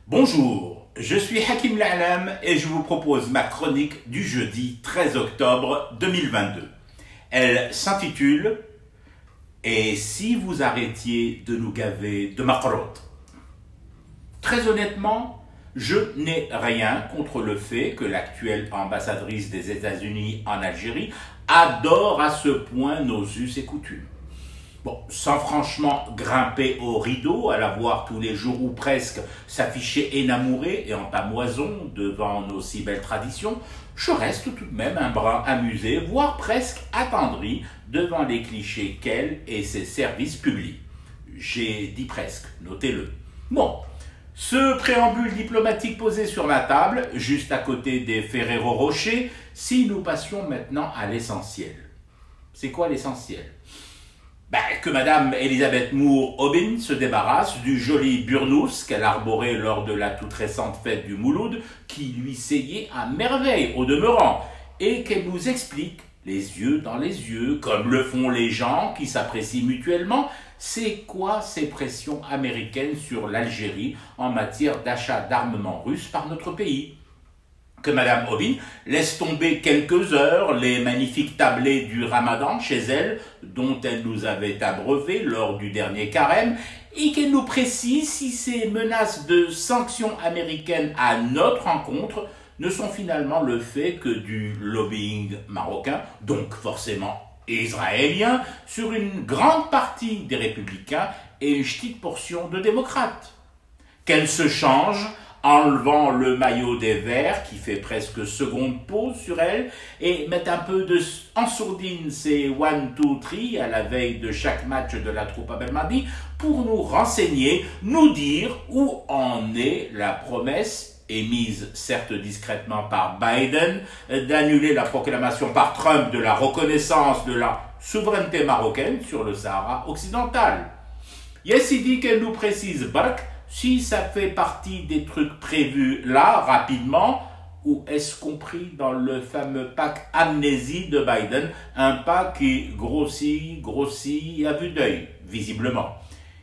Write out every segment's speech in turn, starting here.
Bonjour, je suis Hakim L'Alam et je vous propose ma chronique du jeudi 13 octobre 2022. Elle s'intitule « Et si vous arrêtiez de nous gaver de maquereaux ?» Très honnêtement, je n'ai rien contre le fait que l'actuelle ambassadrice des États-Unis en Algérie adore à ce point nos us et coutumes. Bon, sans franchement grimper au rideau, à la voir tous les jours ou presque s'afficher énamourée et en pamoison devant nos si belles traditions, je reste tout de même un brin amusé, voire presque attendri devant les clichés qu'elle et ses services publient. J'ai dit presque, notez-le. Bon, ce préambule diplomatique posé sur la table, juste à côté des Ferrero Rocher, si nous passions maintenant à l'essentiel. C'est quoi l'essentiel ? Que Madame Elisabeth Moore-Aubin se débarrasse du joli burnous qu'elle arborait lors de la toute récente fête du Mouloud, qui lui seyait à merveille au demeurant, et qu'elle nous explique, les yeux dans les yeux, comme le font les gens qui s'apprécient mutuellement, c'est quoi ces pressions américaines sur l'Algérie en matière d'achat d'armement russe par notre pays. Que Madame Aubin laisse tomber quelques heures les magnifiques tablés du Ramadan chez elle, dont elle nous avait abreuvé lors du dernier carême, et qu'elle nous précise si ces menaces de sanctions américaines à notre encontre ne sont finalement le fait que du lobbying marocain, donc forcément israélien, sur une grande partie des républicains et une petite portion de démocrates. Qu'elle se change enlevant le maillot des Verts qui fait presque seconde pause sur elle et met un peu en sourdine ses 1-2-3 à la veille de chaque match de la troupe à Belmadi pour nous renseigner, nous dire où en est la promesse émise certes discrètement par Biden d'annuler la proclamation par Trump de la reconnaissance de la souveraineté marocaine sur le Sahara occidental. Yes, il dit qu'elle nous précise Bark si ça fait partie des trucs prévus là, rapidement, ou est-ce compris dans le fameux pack amnésie de Biden, un pack qui grossit à vue d'œil, visiblement.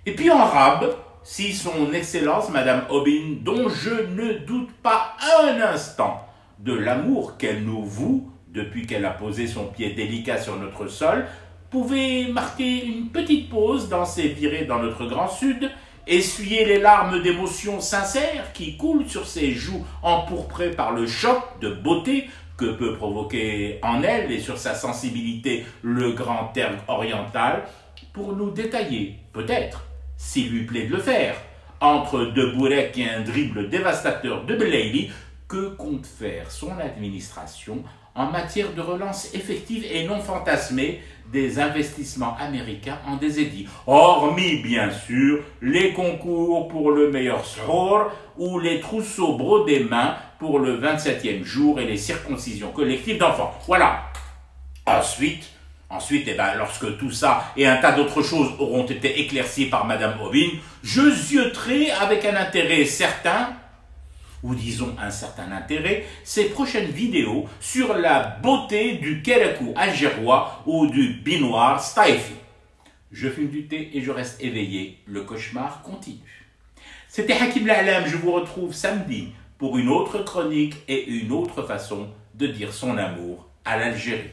Et puis en rab, si son excellence, Madame Aubin, dont je ne doute pas un instant de l'amour qu'elle nous voue depuis qu'elle a posé son pied délicat sur notre sol, pouvait marquer une petite pause dans ses virées dans notre grand sud, essuyer les larmes d'émotion sincère qui coulent sur ses joues empourprées par le choc de beauté que peut provoquer en elle et sur sa sensibilité le grand air oriental, pour nous détailler, peut-être, s'il lui plaît de le faire, entre deux bourrecs et un dribble dévastateur de Belaïli, que compte faire son administration en matière de relance effective et non fantasmée des investissements américains en désédit, hormis bien sûr les concours pour le meilleur score ou les trousseaux brodés main pour le 27e jour et les circoncisions collectives d'enfants. Voilà. Ensuite, lorsque tout ça et un tas d'autres choses auront été éclaircies par Madame Aubin, je zioterai avec un intérêt certain, ou disons un certain intérêt, ces prochaines vidéos sur la beauté du kérakou algérois ou du binoir staifi. Je fume du thé et je reste éveillé, le cauchemar continue. C'était Hakim L'Alam, je vous retrouve samedi pour une autre chronique et une autre façon de dire son amour à l'Algérie.